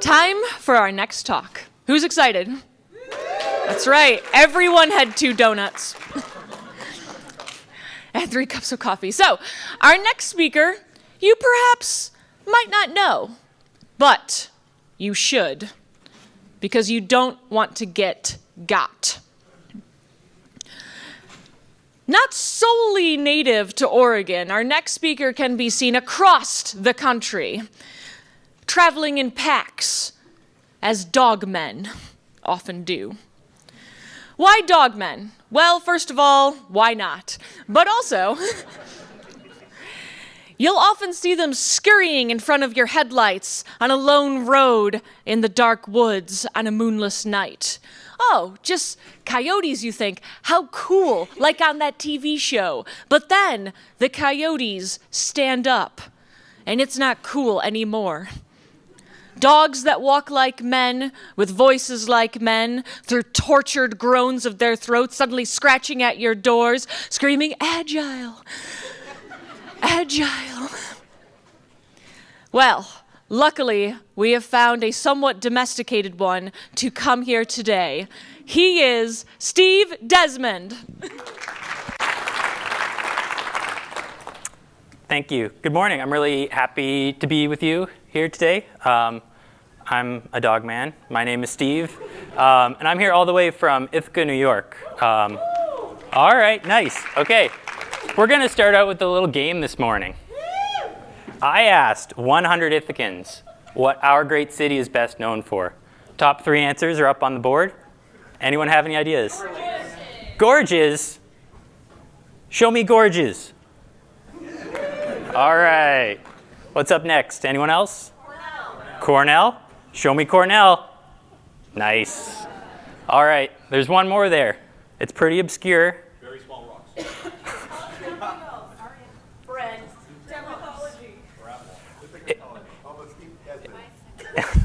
Time for our next talk. Who's excited? That's right, everyone had 2 donuts and 3 cups of coffee. So, our next speaker, you perhaps might not know, but you should, because you don't want to get got. Not solely native to Oregon, our next speaker can be seen across the country, traveling in packs, as dogmen often do. Why dogmen? Well, first of all, why not? But also, you'll often see them scurrying in front of your headlights on a lone road in the dark woods on a moonless night. Oh, just coyotes, you think. How cool, like on that TV show. But then the coyotes stand up, and it's not cool anymore. Dogs that walk like men, with voices like men, through tortured groans of their throats, suddenly scratching at your doors, screaming, "Agile! Agile!" Well, luckily, we have found a somewhat domesticated one to come here today. He is Steve Desmond. Thank you. Good morning. I'm really happy to be with you here today. I'm a dog man. My name is Steve, and I'm here all the way from Ithaca, New York. All right, nice. Okay, we're going to start out with a little game this morning. I asked 100 Ithacans what our great city is best known for. Top 3 answers are up on the board. Anyone have any ideas? Gorges? Show me gorges. All right. What's up next? Anyone else? Cornell? Show me Cornell. Nice. All right. There's one more there. It's pretty obscure. Very small rocks.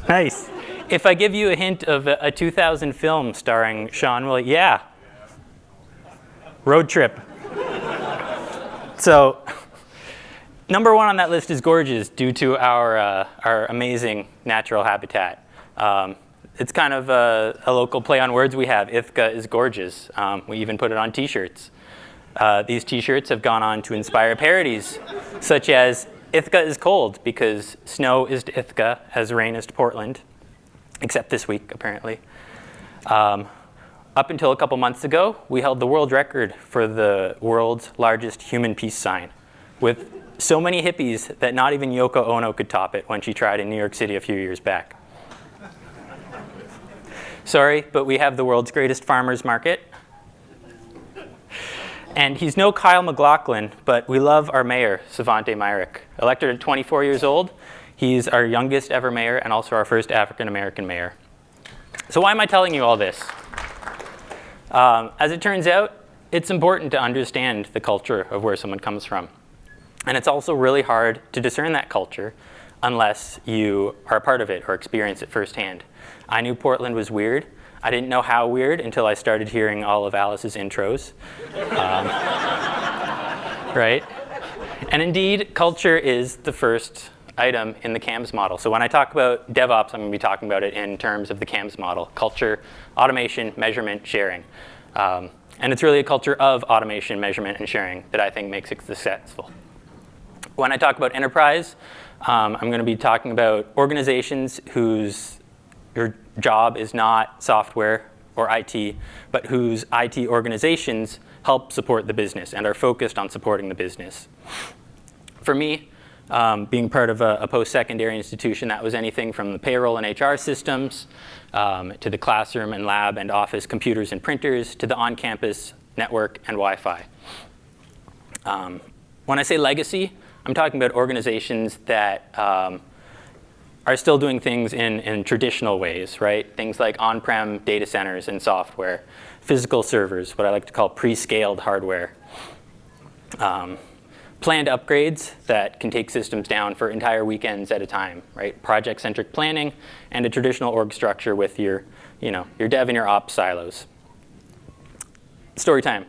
Nice. If I give you a hint of a 2000 film starring Sean William, yeah. Road Trip. So, number 1 on that list is gorges due to our amazing natural habitat. It's kind of a local play on words we have. Ithaca is gorgeous. We even put it on T-shirts. These T-shirts have gone on to inspire parodies, such as Ithaca is cold because snow is to Ithaca as rain is to Portland, except this week, apparently. Up until a couple months ago, we held the world record for the world's largest human peace sign, with so many hippies that not even Yoko Ono could top it when she tried in New York City a few years back. Sorry, but we have the world's greatest farmers market. And he's no Kyle MacLachlan, but we love our mayor, Savante Myrick. Elected at 24 years old, he's our youngest ever mayor and also our first African-American mayor. So why am I telling you all this? As it turns out, it's important to understand the culture of where someone comes from. And it's also really hard to discern that culture unless you are a part of it or experience it firsthand. I knew Portland was weird. I didn't know how weird until I started hearing all of Alice's intros. Right? And indeed, culture is the first item in the CAMS model. So when I talk about DevOps, I'm going to be talking about it in terms of the CAMS model: culture, automation, measurement, sharing. And it's really a culture of automation, measurement, and sharing that I think makes it successful. When I talk about enterprise, I'm going to be talking about organizations whose your job is not software or IT, but whose IT organizations help support the business and are focused on supporting the business. For me, being part of a post-secondary institution, that was anything from the payroll and HR systems to the classroom and lab and office computers and printers to the on-campus network and Wi-Fi. When I say legacy, I'm talking about organizations that are still doing things in traditional ways, right? Things like on-prem data centers and software, physical servers, what I like to call pre-scaled hardware, planned upgrades that can take systems down for entire weekends at a time, right? Project-centric planning and a traditional org structure with your dev and your ops silos. Story time.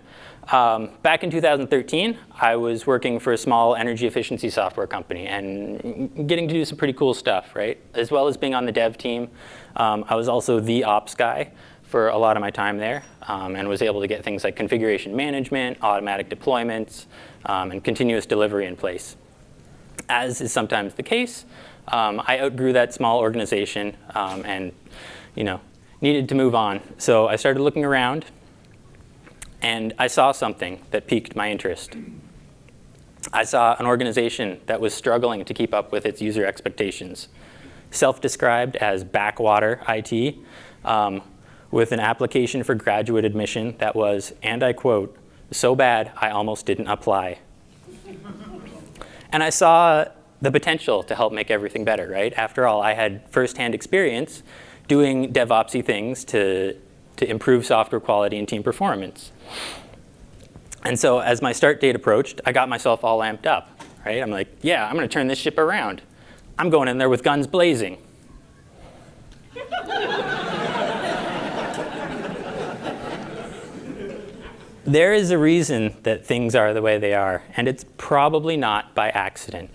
Back in 2013, I was working for a small energy efficiency software company and getting to do some pretty cool stuff, right? As well as being on the dev team, I was also the ops guy for a lot of my time there, and was able to get things like configuration management, automatic deployments, and continuous delivery in place. As is sometimes the case, I outgrew that small organization and needed to move on. So I started looking around, and I saw something that piqued my interest. I saw an organization that was struggling to keep up with its user expectations, self-described as backwater IT, with an application for graduate admission that was, and I quote, "so bad I almost didn't apply." And I saw the potential to help make everything better, right? After all, I had firsthand experience doing DevOps-y things to improve software quality and team performance. And so as my start date approached, I got myself all amped up, right? I'm like, yeah, I'm going to turn this ship around. I'm going in there with guns blazing. There is a reason that things are the way they are, and it's probably not by accident.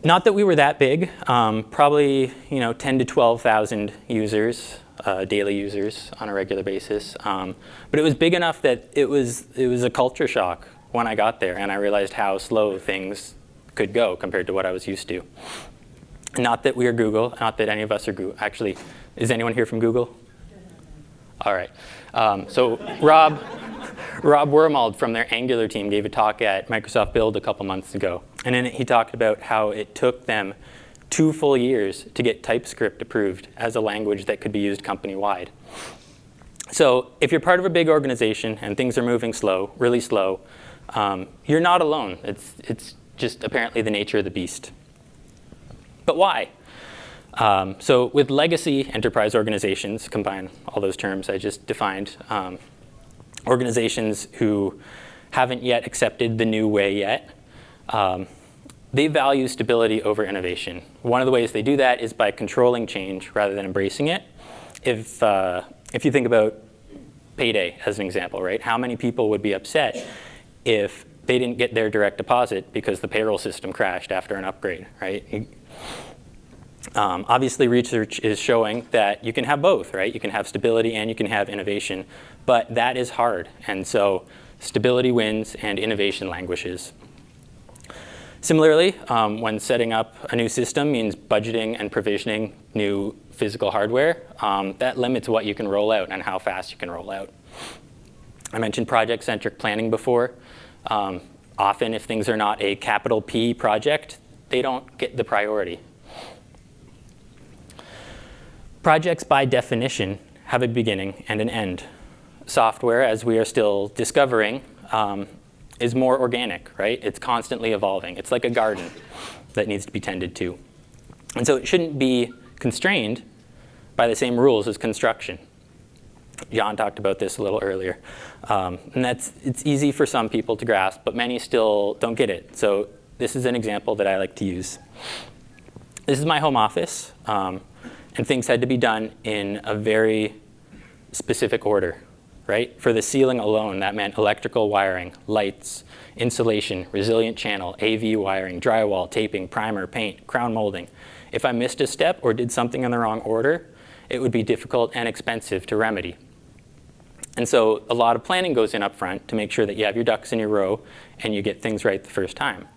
Not that we were that big, probably 10 to 12,000 users, daily users on a regular basis. But it was big enough that it was a culture shock when I got there, and I realized how slow things could go compared to what I was used to. Not that we are Google, not that any of us are Google. Actually, is anyone here from Google? All right. So Rob Wormald from their Angular team gave a talk at Microsoft Build a couple months ago. And in it, he talked about how it took them 2 full years to get TypeScript approved as a language that could be used company-wide. So if you're part of a big organization and things are moving slow, really slow, you're not alone. It's just apparently the nature of the beast. But why? So with legacy enterprise organizations, combine all those terms I just defined, organizations who haven't yet accepted the new way yet, they value stability over innovation. One of the ways they do that is by controlling change rather than embracing it. If you think about payday as an example, right? How many people would be upset if they didn't get their direct deposit because the payroll system crashed after an upgrade, right? Obviously, research is showing that you can have both, right? You can have stability and you can have innovation, but that is hard. And so stability wins and innovation languishes. Similarly, when setting up a new system means budgeting and provisioning new physical hardware, that limits what you can roll out and how fast you can roll out. I mentioned project-centric planning before. Often, if things are not a capital P project, they don't get the priority. Projects, by definition, have a beginning and an end. Software, as we are still discovering, is more organic, right? It's constantly evolving. It's like a garden that needs to be tended to. And so it shouldn't be constrained by the same rules as construction. John talked about this a little earlier. And it's easy for some people to grasp, but many still don't get it. So this is an example that I like to use. This is my home office. And things had to be done in a very specific order, right? For the ceiling alone, that meant electrical wiring, lights, insulation, resilient channel, AV wiring, drywall, taping, primer, paint, crown molding. If I missed a step or did something in the wrong order, it would be difficult and expensive to remedy. And so a lot of planning goes in up front to make sure that you have your ducks in your row and you get things right the first time.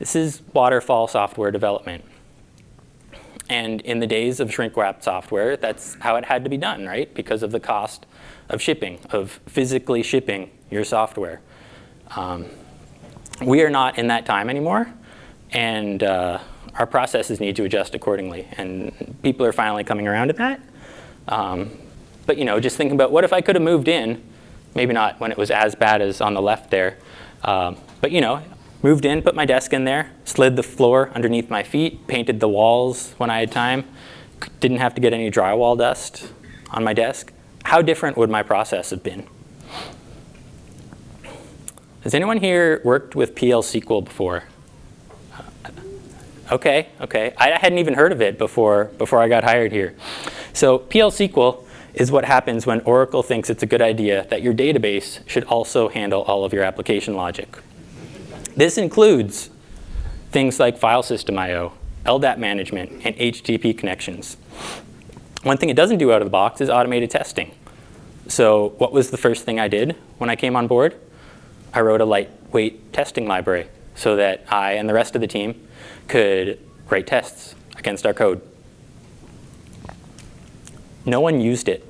This is waterfall software development. And in the days of shrink-wrapped software, that's how it had to be done, right? Because of the cost of shipping, of physically shipping your software. We are not in that time anymore, and our processes need to adjust accordingly. And people are finally coming around to that. But just thinking about what if I could have moved in, maybe not when it was as bad as on the left there, but moved in, put my desk in there, slid the floor underneath my feet, painted the walls when I had time, didn't have to get any drywall dust on my desk. How different would my process have been? Has anyone here worked with PL SQL before? Okay. I hadn't even heard of it before I got hired here. So PL SQL is what happens when Oracle thinks it's a good idea that your database should also handle all of your application logic. This includes things like file system I/O, LDAP management, and HTTP connections. One thing it doesn't do out of the box is automated testing. So what was the first thing I did when I came on board? I wrote a lightweight testing library so that I and the rest of the team could write tests against our code. No one used it.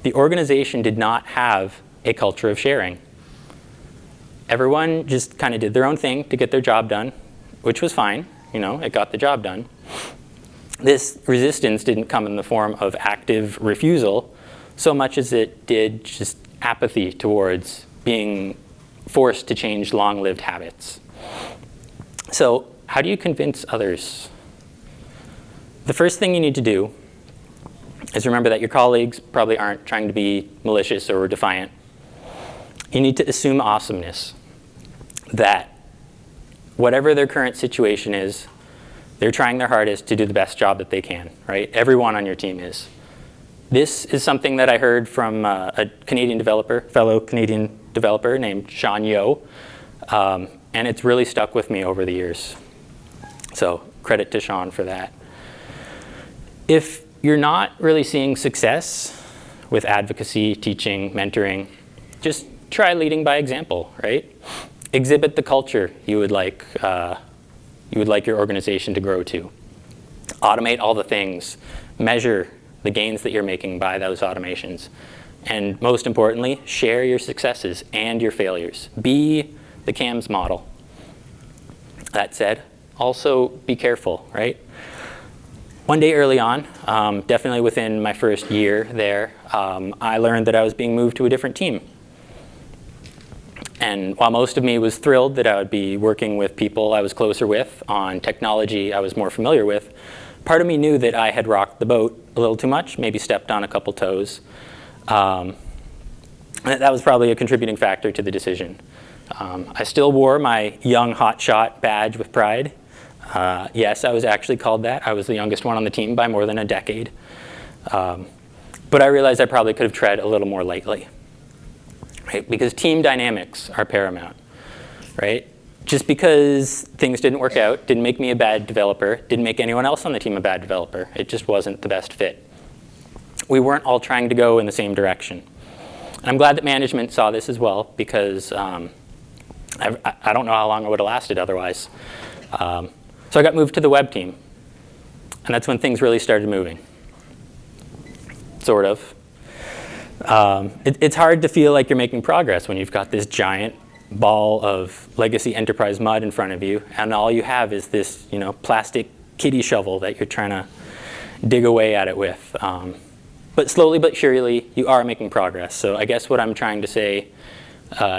The organization did not have a culture of sharing. Everyone just kind of did their own thing to get their job done, which was fine. You know, it got the job done. This resistance didn't come in the form of active refusal so much as it did just apathy towards being forced to change long-lived habits. So how do you convince others? The first thing you need to do is remember that your colleagues probably aren't trying to be malicious or defiant. You need to assume awesomeness, that whatever their current situation is, they're trying their hardest to do the best job that they can, right? Everyone on your team is. This is something that I heard from a Canadian developer, fellow Canadian developer named Sean Yo, and it's really stuck with me over the years. So credit to Sean for that. If you're not really seeing success with advocacy, teaching, mentoring, just try leading by example, right? Exhibit the culture you would like your organization to grow to. Automate all the things. Measure the gains that you're making by those automations. And most importantly, share your successes and your failures. Be the CAMS model. That said, also be careful, right? One day early on, definitely within my first year there, I learned that I was being moved to a different team. And while most of me was thrilled that I would be working with people I was closer with on technology I was more familiar with, part of me knew that I had rocked the boat a little too much, maybe stepped on a couple toes. That was probably a contributing factor to the decision. I still wore my young hotshot badge with pride. Yes, I was actually called that. I was the youngest one on the team by more than a decade. But I realized I probably could have tread a little more lightly. Right? Because team dynamics are paramount, right? Just because things didn't work out didn't make me a bad developer, didn't make anyone else on the team a bad developer. It just wasn't the best fit. We weren't all trying to go in the same direction. And I'm glad that management saw this as well, because I don't know how long I would have lasted otherwise. So I got moved to the web team. And that's when things really started moving. Sort of. It's hard to feel like you're making progress when you've got this giant ball of legacy enterprise mud in front of you, and all you have is this, plastic kiddie shovel that you're trying to dig away at it with. But slowly but surely, you are making progress. So I guess what I'm trying to say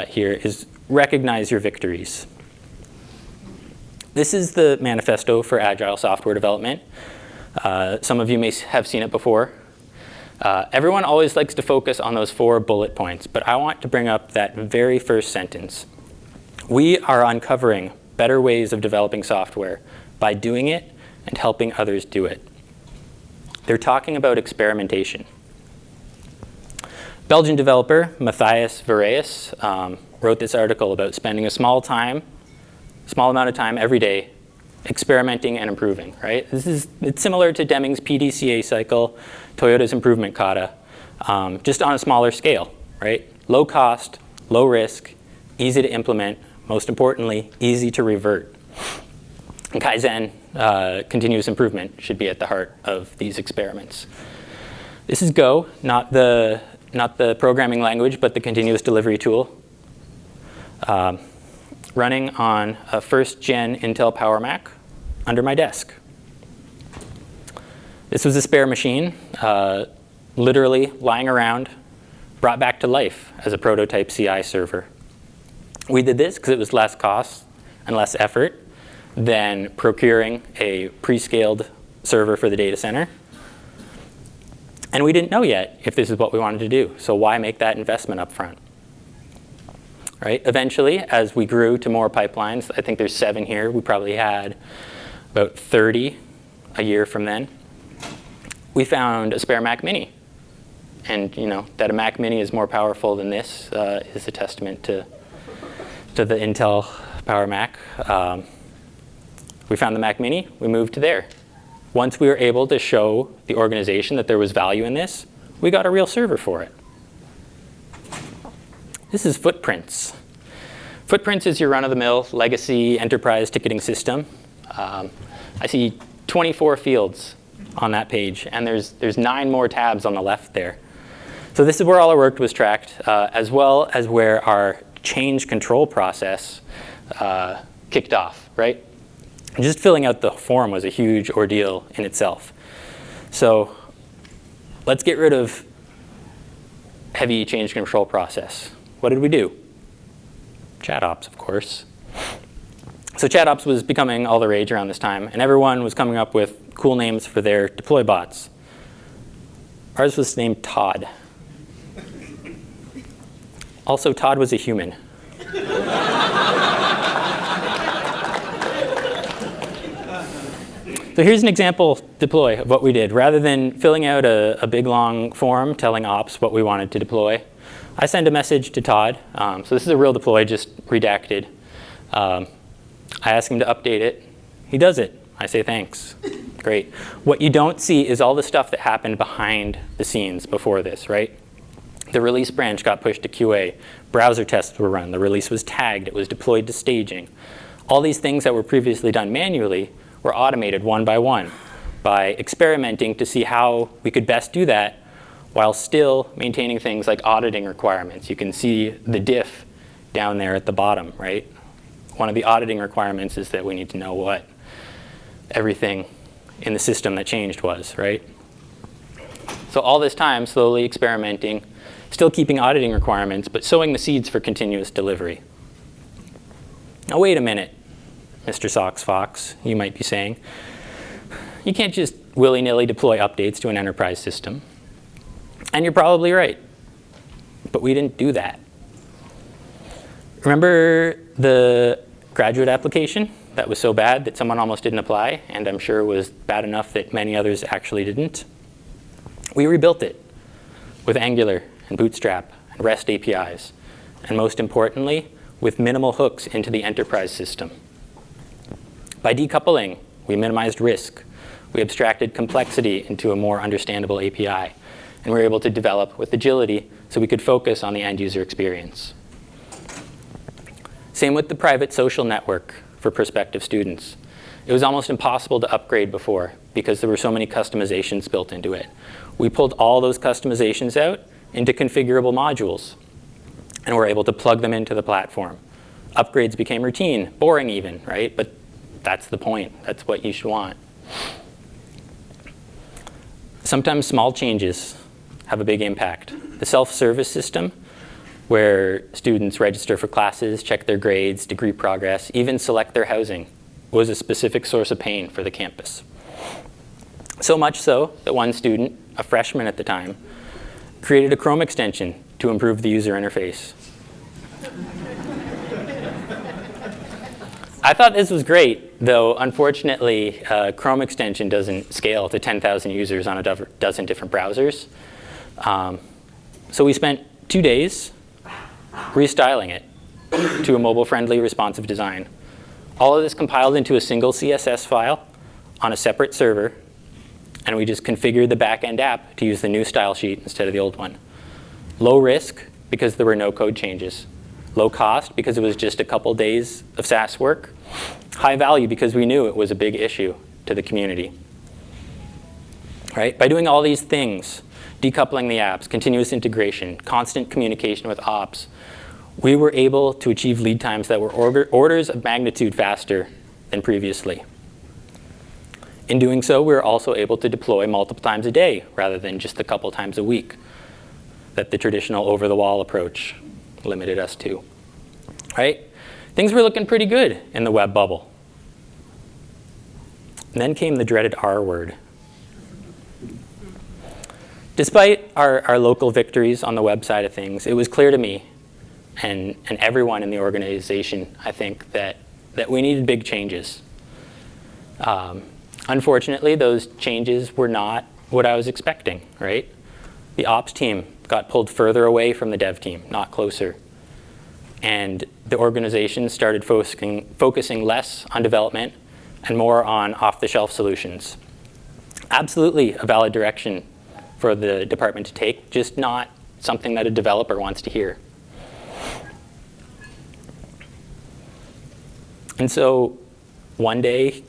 here is recognize your victories. This is the Manifesto for Agile Software Development. Some of you may have seen it before. Everyone always likes to focus on those 4 bullet points, but I want to bring up that very first sentence. We are uncovering better ways of developing software by doing it and helping others do it. They're talking about experimentation. Belgian developer Matthias Verrees wrote this article about spending a small amount of time every day experimenting and improving, right? It's similar to Deming's PDCA cycle, Toyota's improvement kata, just on a smaller scale, right? Low cost, low risk, easy to implement, most importantly, easy to revert. And Kaizen, continuous improvement, should be at the heart of these experiments. This is Go, not the programming language, but the continuous delivery tool. Running on a first-gen Intel Power Mac under my desk. This was a spare machine, literally lying around, brought back to life as a prototype CI server. We did this because it was less cost and less effort than procuring a pre-scaled server for the data center. And we didn't know yet if this is what we wanted to do, so why make that investment up front? Right? Eventually, as we grew to more pipelines, I think there's 7 here, we probably had about 30 a year from then. we found a spare Mac Mini. And that a Mac Mini is more powerful than this is a testament to the Intel Power Mac. We found the Mac Mini, we moved to there. Once we were able to show the organization that there was value in this, we got a real server for it. This is Footprints. Footprints is your run-of-the-mill legacy enterprise ticketing system. I see 24 fields on that page, and there's 9 more tabs on the left there. So this is where all our work was tracked, as well as where our change control process kicked off, right? And just filling out the form was a huge ordeal in itself. So let's get rid of heavy change control process. What did we do? Chat ops, of course. So chat ops was becoming all the rage around this time, and everyone was coming up with cool names for their deploy bots. Ours was named Todd. Also, Todd was a human. So here's an example deploy of what we did. Rather than filling out a big, long form telling ops what we wanted to deploy, I send a message to Todd. So this is a real deploy, just redacted. I ask him to update it. He does it. I say thanks. Great. What you don't see is all the stuff that happened behind the scenes before this, right? The release branch got pushed to QA. Browser tests were run. The release was tagged. It was deployed to staging. All these things that were previously done manually were automated one by experimenting to see how we could best do that while still maintaining things like auditing requirements. You can see the diff down there at the bottom, right? One of the auditing requirements is that we need to know what everything in the system that changed was, right? So all this time, slowly experimenting, still keeping auditing requirements, but sowing the seeds for continuous delivery. Now wait a minute, Mr. Sox Fox, you might be saying. You can't just willy-nilly deploy updates to an enterprise system. And you're probably right. But we didn't do that. Remember the graduate application that was so bad that someone almost didn't apply, and I'm sure was bad enough that many others actually didn't? We rebuilt it with Angular and Bootstrap and REST APIs, and most importantly, with minimal hooks into the enterprise system. By decoupling, we minimized risk. We abstracted complexity into a more understandable API, and we were able to develop with agility so we could focus on the end user experience. Same with the private social network for prospective students. It was almost impossible to upgrade before because there were so many customizations built into it. We pulled all those customizations out into configurable modules, and we're able to plug them into the platform. Upgrades became routine, boring even, right? But that's the point. That's what you should want. Sometimes small changes have a big impact. The self-service system, where students register for classes, check their grades, degree progress, even select their housing, was a specific source of pain for the campus. So much so that one student, a freshman at the time, created a Chrome extension to improve the user interface. I thought this was great, though unfortunately, Chrome extension doesn't scale to 10,000 users on a dozen different browsers. So we spent 2 days restyling it to a mobile-friendly, responsive design. All of this compiled into a single CSS file on a separate server, and we just configured the back-end app to use the new style sheet instead of the old one. Low risk, because there were no code changes. Low cost, because it was just a couple days of SaaS work. High value, because we knew it was a big issue to the community. Right? By doing all these things, decoupling the apps, continuous integration, constant communication with ops, we were able to achieve lead times that were orders of magnitude faster than previously. In doing so, we were also able to deploy multiple times a day rather than just a couple times a week that the traditional over-the-wall approach limited us to. Right? Things were looking pretty good in the web bubble. And then came the dreaded R word. Despite our local victories on the web side of things, it was clear to me and everyone in the organization, I think, that we needed big changes. Unfortunately, those changes were not what I was expecting, right? The ops team got pulled further away from the dev team, not closer. And the organization started focusing less on development and more on off-the-shelf solutions. Absolutely a valid direction for the department to take, just not something that a developer wants to hear. And so one day,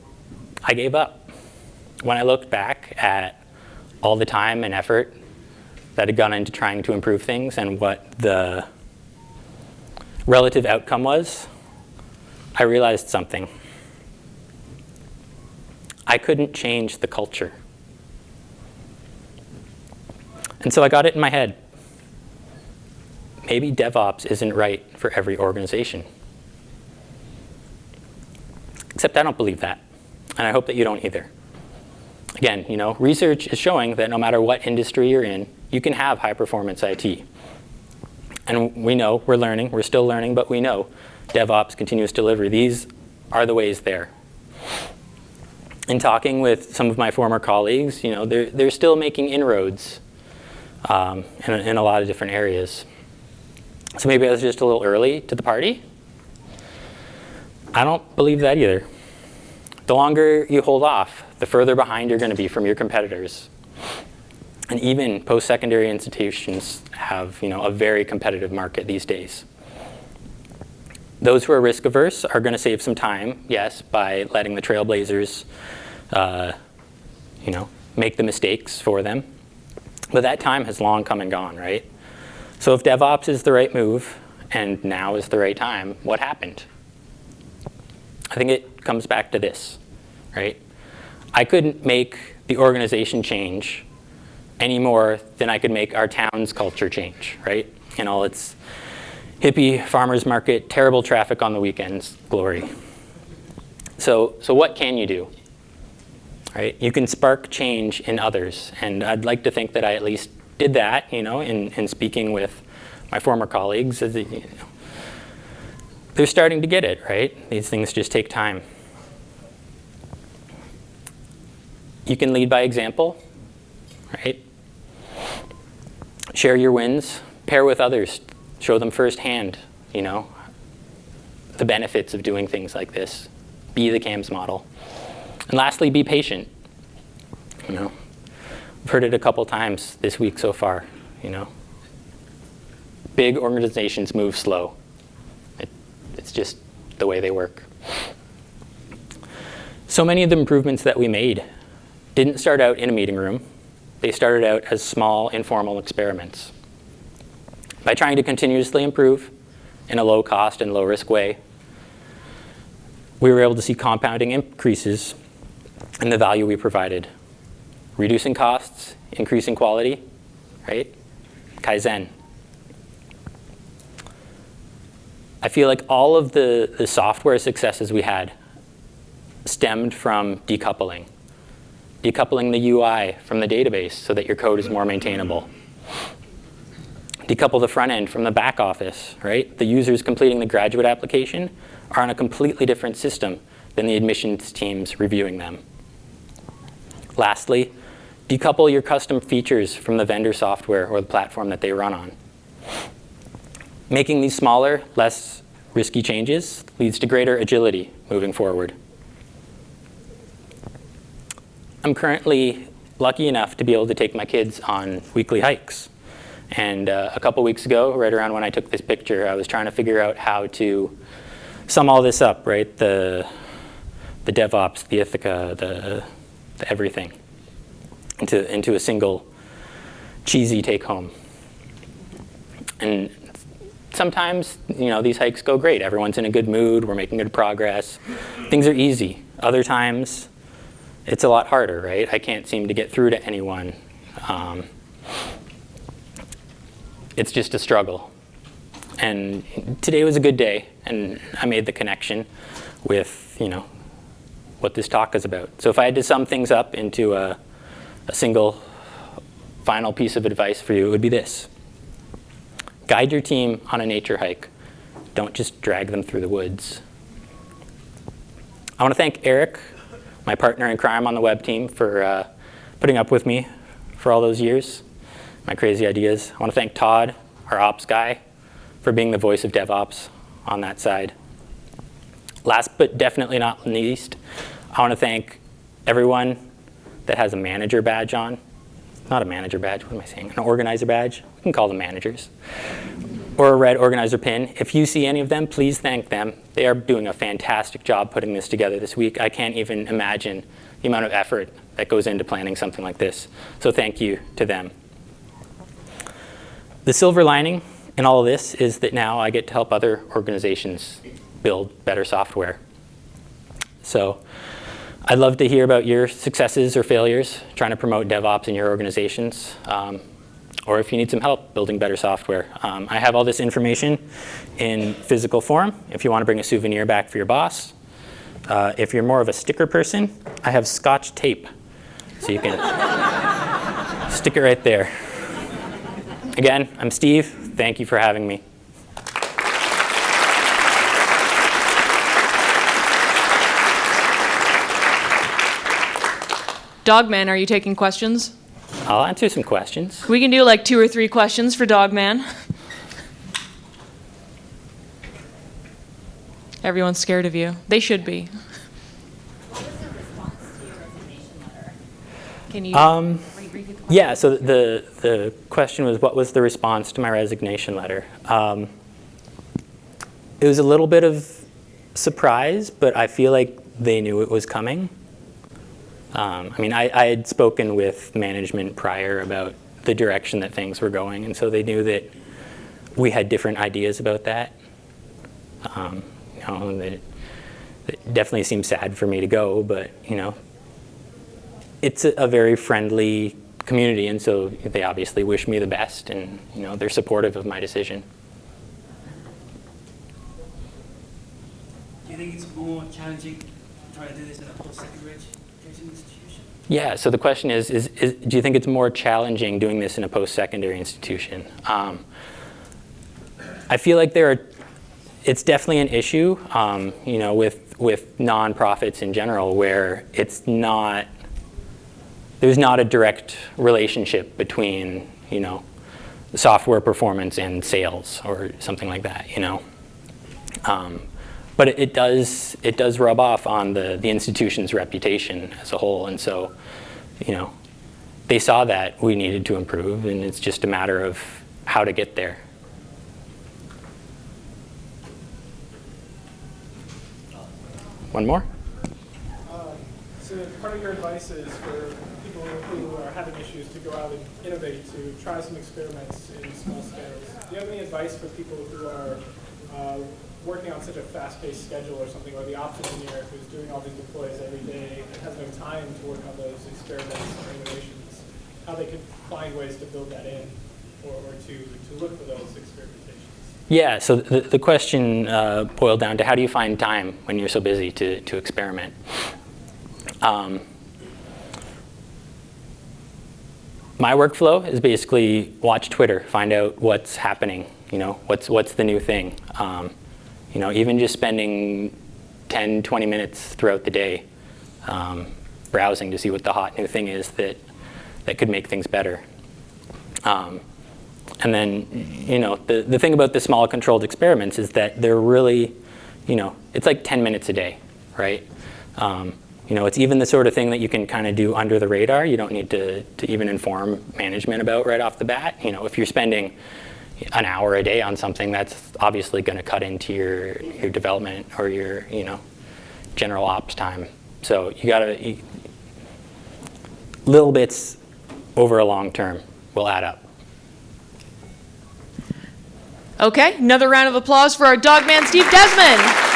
I gave up. When I looked back at all the time and effort that had gone into trying to improve things and what the relative outcome was, I realized something. I couldn't change the culture. And so I got it in my head. Maybe DevOps isn't right for every organization. Except I don't believe that, and I hope that you don't either. Again, research is showing that no matter what industry you're in, you can have high-performance IT. And we know, we're still learning, but we know DevOps, continuous delivery, these are the ways there. In talking with some of my former colleagues, they're still making inroads in a lot of different areas. So maybe I was just a little early to the party. I don't believe that either. The longer you hold off, the further behind you're going to be from your competitors. And even post-secondary institutions have a very competitive market these days. Those who are risk-averse are going to save some time, yes, by letting the trailblazers make the mistakes for them. But that time has long come and gone, right? So if DevOps is the right move, and now is the right time, what happened? I think it comes back to this, right? I couldn't make the organization change any more than I could make our town's culture change, right? It's hippie, farmer's market, terrible traffic on the weekends, glory. So what can you do, right? You can spark change in others, and I'd like to think that I at least did that, in speaking with my former colleagues. They're starting to get it, right? These things just take time. You can lead by example, right? Share your wins, pair with others, show them firsthand, the benefits of doing things like this. Be the CAMS model. And lastly, be patient. I've heard it a couple times this week so far, Big organizations move slow. It's just the way they work. So many of the improvements that we made didn't start out in a meeting room. They started out as small, informal experiments. By trying to continuously improve in a low-cost and low-risk way, we were able to see compounding increases in the value we provided. Reducing costs, increasing quality, right? Kaizen. I feel like all of the software successes we had stemmed from decoupling. Decoupling the UI from the database so that your code is more maintainable. Decouple the front end from the back office, right? The users completing the graduate application are on a completely different system than the admissions teams reviewing them. Lastly, decouple your custom features from the vendor software or the platform that they run on. Making these smaller, less risky changes leads to greater agility moving forward. I'm currently lucky enough to be able to take my kids on weekly hikes. And a couple weeks ago, right around when I took this picture, I was trying to figure out how to sum all this up, right? The DevOps, the Ithaca, the everything into a single cheesy take home. And sometimes, these hikes go great. Everyone's in a good mood. We're making good progress. Things are easy. Other times, it's a lot harder, right? I can't seem to get through to anyone. It's just a struggle. And today was a good day, and I made the connection with, what this talk is about. So if I had to sum things up into a single final piece of advice for you, it would be this. Guide your team on a nature hike. Don't just drag them through the woods. I want to thank Eric, my partner in crime on the web team, for putting up with me for all those years, my crazy ideas. I want to thank Todd, our ops guy, for being the voice of DevOps on that side. Last but definitely not least, I want to thank everyone that has a manager badge on. Not a manager badge, what am I saying? An organizer badge. We can call them managers. Or a red organizer pin. If you see any of them, please thank them. They are doing a fantastic job putting this together this week. I can't even imagine the amount of effort that goes into planning something like this. So thank you to them. The silver lining in all of this is that now I get to help other organizations build better software. So I'd love to hear about your successes or failures trying to promote DevOps in your organizations, or if you need some help building better software. I have all this information in physical form if you want to bring a souvenir back for your boss. If you're more of a sticker person, I have Scotch tape, so you can stick it right there. Again, I'm Steve. Thank you for having me. Dogman, are you taking questions? I'll answer some questions. We can do like 2 or 3 questions for Dogman. Everyone's scared of you. They should be. What was the response to your resignation letter? Can you reread the question? Yeah, so the question was, what was the response to my resignation letter? It was a little bit of surprise, but I feel like they knew it was coming. I mean, I had spoken with management prior about the direction that things were going, and so they knew that we had different ideas about that. It definitely seemed sad for me to go, but it's a very friendly community, and so they obviously wish me the best, and they're supportive of my decision. Do you think it's more challenging to try to do this in a post-secondary education institution? Yeah, so the question is do you think it's more challenging doing this in a post-secondary institution? I feel like it's definitely an issue, with nonprofits in general, where there's not a direct relationship between, software performance and sales or something like that, But it does rub off on the institution's reputation as a whole, and so, they saw that we needed to improve, and it's just a matter of how to get there. One more? So part of your advice is for people who are having issues to go out and innovate, to try some experiments in small scales. Do you have any advice for people who are working on such a fast-paced schedule or something, or the ops engineer who's doing all these deploys every day and has no time to work on those experiments or innovations, how they could find ways to build that in or to look for those experimentations? Yeah, so the question boiled down to how do you find time when you're so busy to experiment? My workflow is basically watch Twitter, find out what's happening, what's the new thing. Even just spending 10, 20 minutes throughout the day browsing to see what the hot new thing is that could make things better. And then, the thing about the small controlled experiments is that they're really, it's like 10 minutes a day, right? It's even the sort of thing that you can kind of do under the radar. You don't need to even inform management about right off the bat. If you're spending an hour a day on something, that's obviously going to cut into your development or your, general ops time. So you got to, little bits over a long term will add up. Okay, another round of applause for our Dogman, Steve Desmond.